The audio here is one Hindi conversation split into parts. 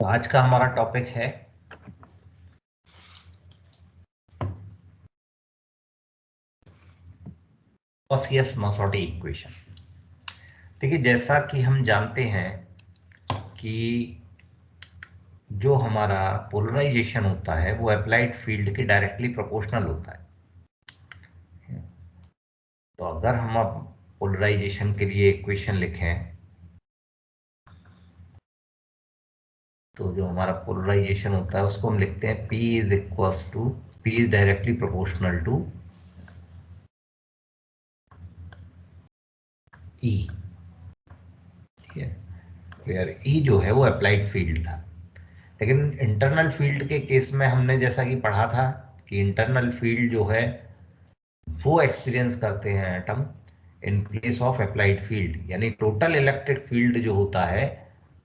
आज का हमारा टॉपिक है गॉसियस-मसोटी इक्वेशन। देखिए, जैसा कि हम जानते हैं कि जो हमारा पोलराइजेशन होता है वो अप्लाइड फील्ड के डायरेक्टली प्रोपोर्शनल होता है। तो अगर हम अब पोलराइजेशन के लिए इक्वेशन लिखें तो जो हमारा पोलराइजेशन होता है उसको हम लिखते हैं P is directly proportional to E। ठीक है, वेयर E जो है वो अप्लाइड फील्ड था। लेकिन इंटरनल फील्ड के केस में हमने जैसा कि पढ़ा था कि इंटरनल फील्ड जो है वो एक्सपीरियंस करते हैं atom in place of applied field, यानी टोटल इलेक्ट्रिक फील्ड जो होता है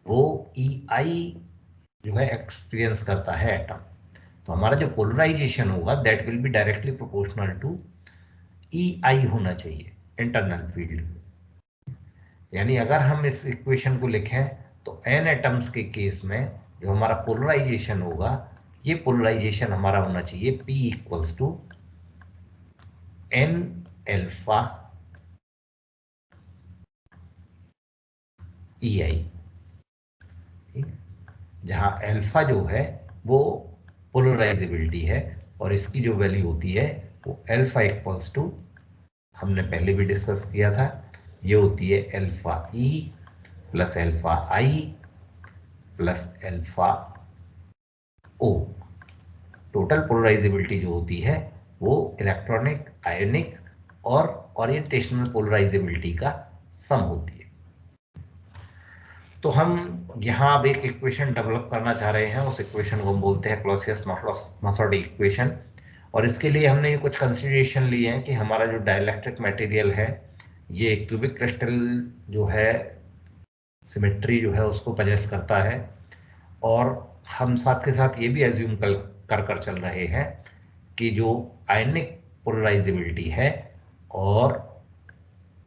वो EI जो है एक्सपीरियंस करता है एटम। तो हमारा जो पोलराइजेशन होगा that will be directly proportional to EI होना चाहिए इंटरनल फील्ड। यानी अगर हम इस इक्वेशन को लिखें तो n एटम्स के केस में जो हमारा पोलराइजेशन होगा ये पोलराइजेशन हमारा होना चाहिए P equals to n alpha EI, जहां अल्फा जो है वो पोलराइजेबिलिटी है और इसकी जो वैल्यू होती है वो अल्फा इक्वल्स टू, हमने पहले भी डिस्कस किया था, ये होती है alpha E plus alpha I plus alpha O। Total polarisability जो होती है वो इलेक्ट्रॉनिक, आयोनिक और ओरिएंटेशनल पोलराइजेबिलिटी का सम होती है। तो हम यहाँ अब एक इक्वेशन डेवलप करना चाह रहे हैं, उस इक्वेशन को हम बोलते हैं क्लॉसियस-मसोटी इक्वेशन। और इसके लिए हमने ये कुछ कंसिडरेशन लिए हैं कि हमारा जो डाइलेक्ट्रिक मटेरियल है ये क्यूबिक क्रिस्टल जो है सिमेट्री जो है उसको पजेस करता है, और हम साथ के साथ ये भी एज्यूम कर चल रहे हैं कि जो आयनिक पोलराइजेबिलिटी है और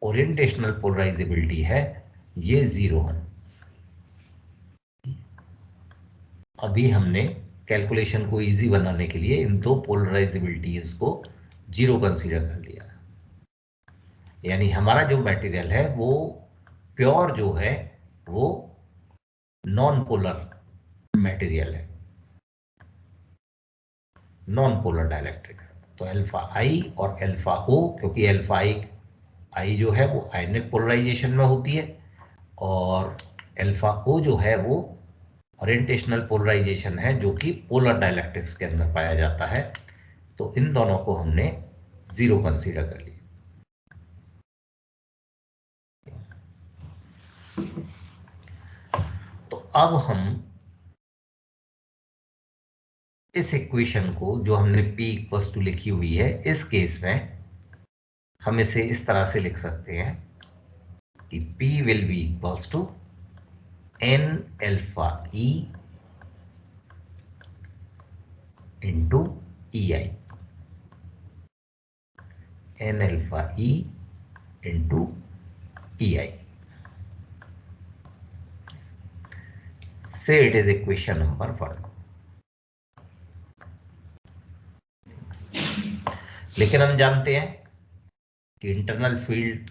ओरिएंटेशनल पोलराइजेबिलिटी है ये जीरो है। अभी हमने कैलकुलेशन को इजी बनाने के लिए इन दो पोलराइजेबिलिटीज को जीरो कंसीडर कर लिया, यानी हमारा जो मटेरियल है वो प्योर जो है वो नॉन पोलर मटेरियल है, नॉन पोलर डाइलेक्ट्रिक। तो अल्फा आई और अल्फा ओ, क्योंकि अल्फा आई जो है वो आयनिक पोलराइजेशन में होती है और अल्फा ओ जो है वो ओरिएंटेशनल पोलराइजेशन है जो कि पोलर डाइलेक्ट्रिक्स के अंदर पाया जाता है। तो इन दोनों को हमने जीरो कंसीडर कर लिया। तो अब हम इस इक्वेशन को जो हमने P इक्वल्स टू लिखी हुई है इस केस में हम इसे इस तरह से लिख सकते हैं कि P will be equals to n alpha E into EI, n alpha E into EI से इट इज इक्वेशन नंबर 1। लेकिन हम जानते हैं कि इंटरनल फील्ड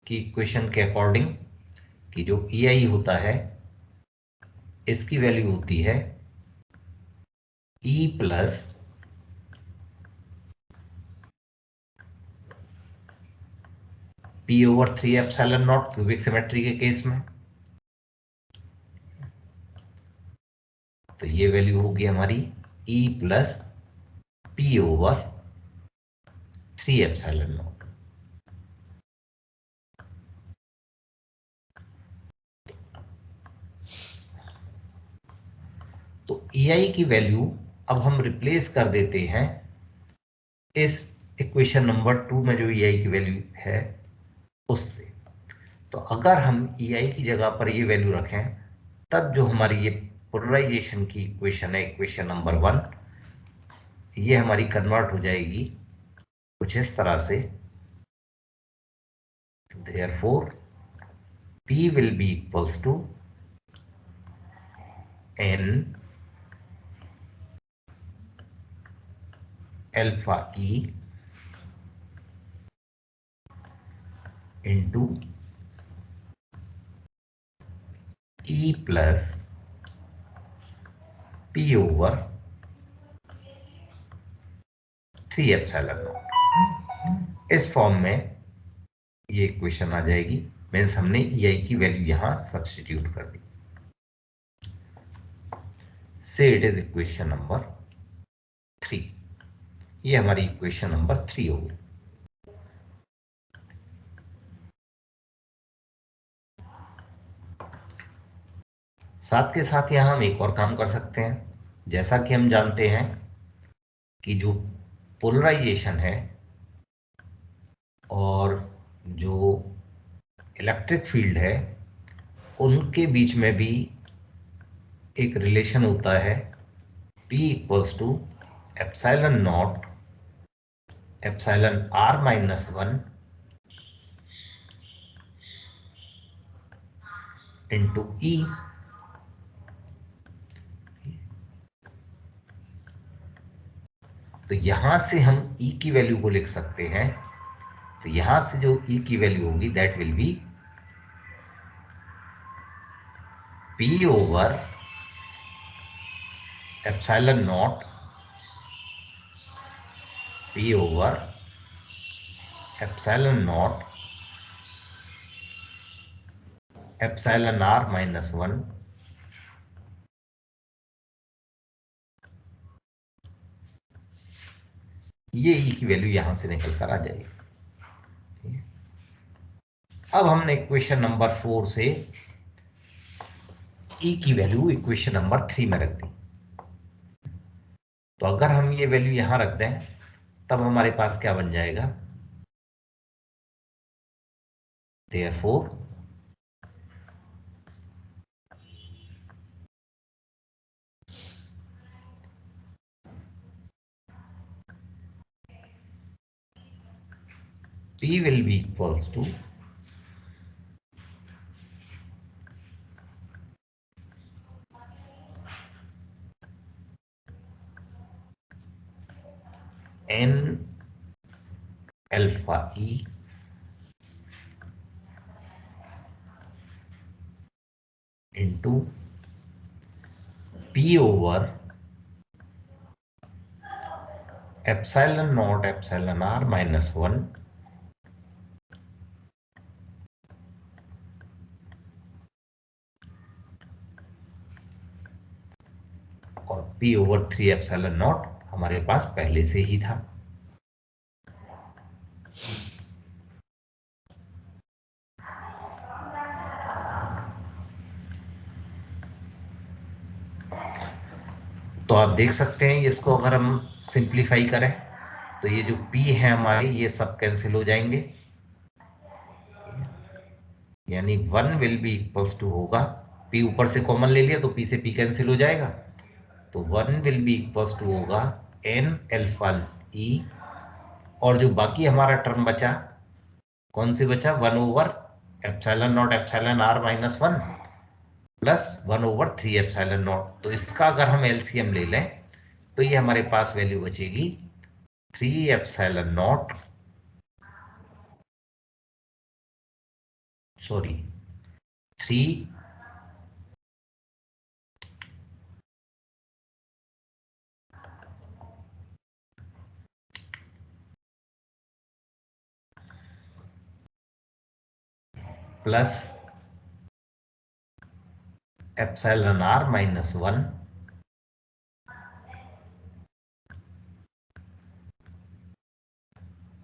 की इक्वेशन के अकॉर्डिंग कि जो EI होता है इसकी वैल्यू होती है E plus P/3 epsilon not cubic symmetry के केस में। तो ये वैल्यू होगी हमारी E plus P/3 epsilon naught. तो EI की वैल्यू अब हम रिप्लेस कर देते हैं इस इक्वेशन नंबर 2 में जो EI की वैल्यू है उससे। तो अगर हम EI की जगह पर ये वैल्यू रखें तब जो हमारी ये पोलराइजेशन की इक्वेशन है, इक्वेशन नंबर 1, ये हमारी कन्वर्ट हो जाएगी कुछ इस तरह से। Therefore P will be equals to n alpha E into E plus P over 3 epsilon naught. इस फॉर्म में ये इक्वेशन आ जाएगी। मीन्स हमने ई की वैल्यू यहां सब्स्टिट्यूट कर दी। से इट इज इक्वेशन नंबर 3। ये हमारी इक्वेशन नंबर 3 होगी। साथ के साथ यहां हम एक और काम कर सकते हैं। जैसा कि हम जानते हैं कि जो पोलराइजेशन है और जो इलेक्ट्रिक फील्ड है उनके बीच में भी एक रिलेशन होता है P equals to epsilon not epsilon r minus 1 into E. तो यहां से हम E की वैल्यू को लिख सकते हैं। तो यहां से जो E की वैल्यू होगी that will B P over epsilon not P over epsilon not epsilon r minus 1 ये E की वैल्यू यहां से निकल कर आ जाएगी। अब हमने इक्वेशन नंबर 4 से E की वैल्यू इक्वेशन नंबर 3 में रख दी। तो अगर हम ये वैल्यू यहां रख दें तब हमारे पास क्या बन जाएगा? Therefore P will be equals to n alpha E into P over epsilon not epsilon r minus 1 और P ओवर 3 एप्सिलॉन नॉट हमारे पास पहले से ही था। तो आप देख सकते हैं इसको अगर हम सिंप्लीफाई करें तो ये जो P है हमारे ये सब कैंसिल हो जाएंगे। यानी 1 विल बी इक्वल्स टू होगा, P ऊपर से कॉमन ले लिया तो P से P कैंसिल हो जाएगा। तो 1 विल बी इक्वल्स टू होगा n अल्फा E और जो बाकी हमारा टर्म बचा कौन से बचा? 1 over epsilon not epsilon r minus 1 plus 1 over 3 epsilon naught. तो इसका अगर हम एलसीएम ले लें तो ये हमारे पास वैल्यू बचेगी 3 epsilon not sorry 3 plus epsilon r minus 1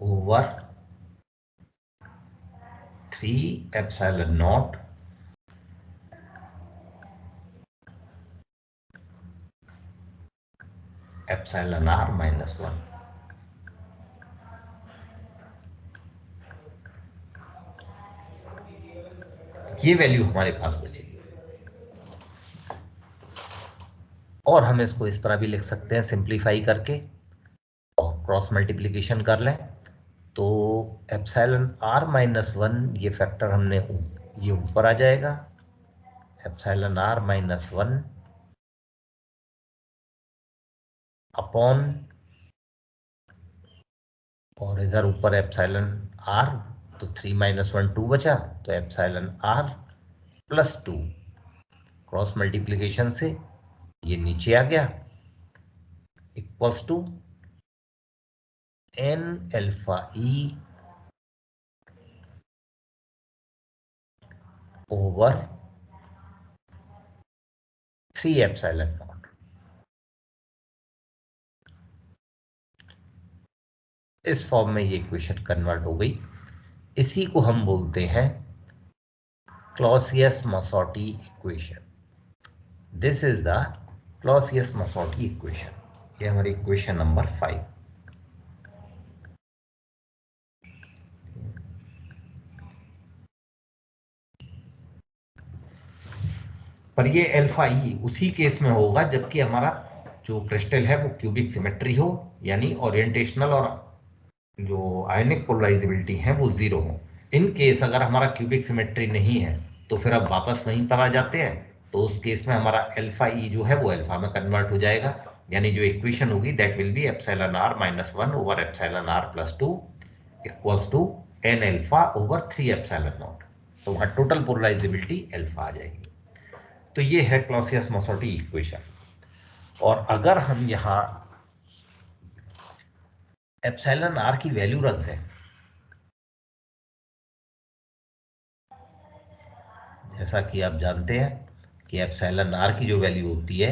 over 3 epsilon not epsilon r minus 1। ये वैल्यू हमारे पास बचेगी और हम इसको इस तरह भी लिख सकते हैं सिंप्लीफाई करके और क्रॉस मल्टीप्लिकेशन कर लें तो एप्सिलॉन r माइनस 1 ये फैक्टर हमने ये ऊपर आ जाएगा। एप्सिलॉन r माइनस 1 अपॉन, और इधर ऊपर एप्सिलॉन आर, तो 3 - 1 2 बचा, तो epsilon r plus 2, cross multiplication से ये नीचे आ गया, equals to N alpha E over 3 epsilon naught. इस फॉर्म में ये इक्वेशन कन्वर्ट हो गई। इसी को हम बोलते हैं Clausius Mossotti equation. This is the Clausius Mossotti equation. ये हमारी इक्वेशन नंबर 5। पर ये अल्फा ई उसी केस में होगा जबकि हमारा जो क्रिस्टल है वो क्यूबिक सिमेट्री हो, यानी ओरिएंटेशनल और जो आयनिक पोलराइजेबिलिटी है वो जीरो हो। इन केस अगर हमारा क्यूबिक सिमेट्री नहीं है तो फिर अब वापस वहीं पर आ जाते हैं, तो उस केस में हमारा अल्फा ई जो है वो अल्फा में कन्वर्ट हो जाएगा, यानी जो इक्वेशन होगी that will be epsilon r minus 1 over epsilon r plus 2 equals to N alpha over 3 epsilon naught. तो वहां टोटल पोलराइजेबिलिटी अल्फा आ जाएगी। तो ये है क्लॉसियस-मसोटी इक्वेशन। और अगर हम यहां एप्सिलॉन आर की वैल्यू रख दें, जैसा कि आप जानते हैं कि एप्सिलॉन आर की जो वैल्यू होती है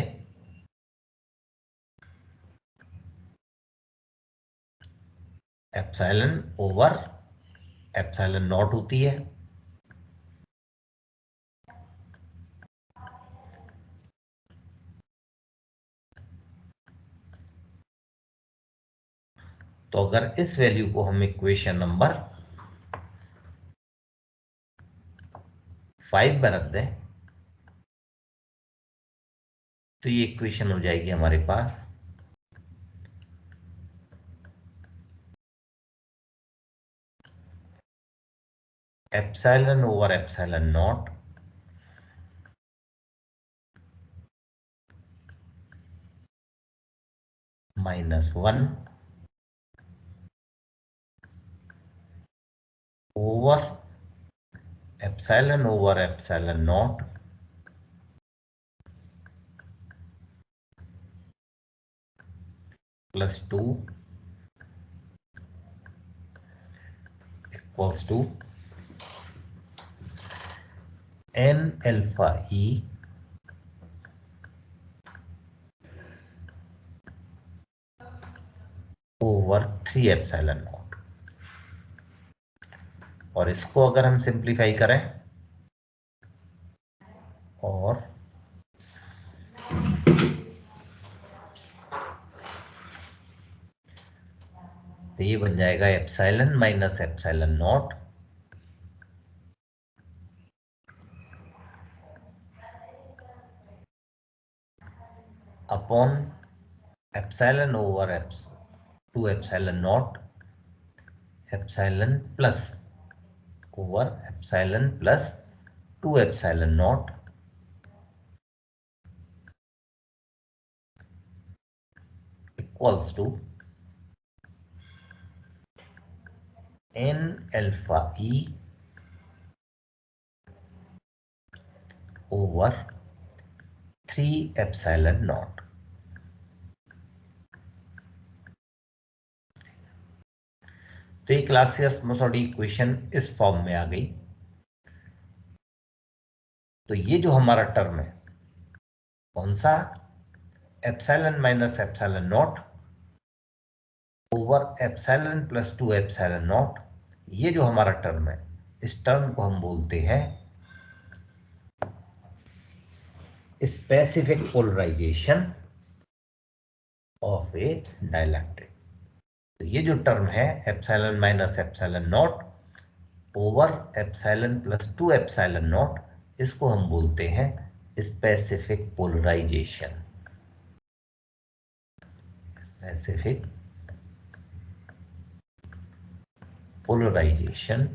एप्सिलॉन ओवर एप्सिलॉन नॉट होती है। तो अगर इस वैल्यू को हम इक्वेशन नंबर 5 में रख दें तो ये इक्वेशन हो जाएगी हमारे पास epsilon over epsilon not -1 over epsilon not plus 2 equals to N alpha E over 3 epsilon not. और इसको अगर हम सिंप्लीफाई करें और तो ये बन जाएगा epsilon minus epsilon naught upon epsilon over 2 epsilon not epsilon plus over epsilon plus 2 epsilon naught equals to N alpha E over 3 epsilon naught. तो ये क्लॉसियस-मसोटी इक्वेशन इस फॉर्म में आ गई। तो ये जो हमारा टर्म है कौन सा, epsilon minus epsilon naught over epsilon plus 2 epsilon not, ये जो हमारा टर्म है इस टर्म को हम बोलते हैं specific polarization of a dielectric. तो ये जो टर्म है epsilon minus epsilon naught over epsilon plus 2 epsilon naught, इसको हम बोलते हैं स्पेसिफिक पोलराइजेशन। स्पेसिफिक पोलराइजेशन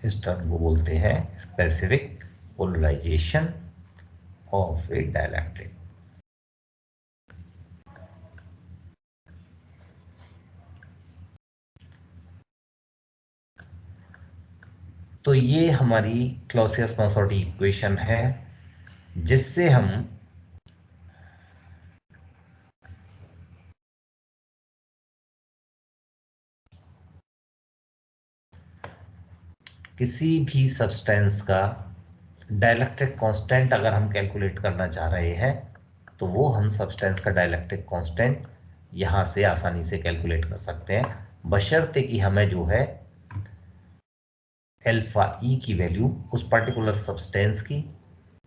इस टर्म को बोलते हैं specific polarization of a dielectric. तो ये हमारी क्लॉसियस-मसोर्टी इक्वेशन है, जिससे हम किसी भी सब्सटेंस का डाइलेक्ट्रिक कांस्टेंट अगर हम कैलकुलेट करना चाह रहे हैं, तो वो हम सब्सटेंस का डाइलेक्ट्रिक कांस्टेंट यहां से आसानी से कैलकुलेट कर सकते हैं, बशर्ते कि हमें जो है अल्फा ई की वैल्यू उस पर्टिकुलर सब्सटेंस की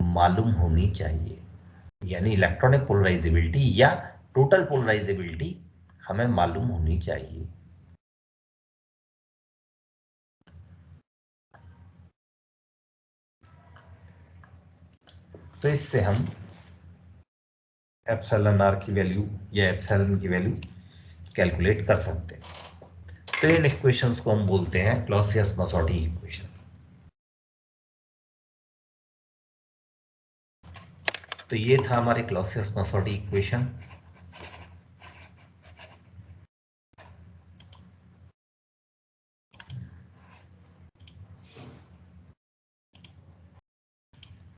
मालूम होनी चाहिए। यानी इलेक्ट्रॉनिक पोलराइजेबिलिटी या टोटल पोलराइजेबिलिटी हमें मालूम होनी चाहिए। तो इससे हम एप्सिलॉन आर की वैल्यू या एप्सिलॉन की वैल्यू कैलकुलेट कर सकते हैं। तो इन इक्वेशंस को हम बोलते हैं क्लॉसियस-मसोर्टी इक्वेशन। तो ये था हमारे क्लॉसियस-मसोर्टी इक्वेशन।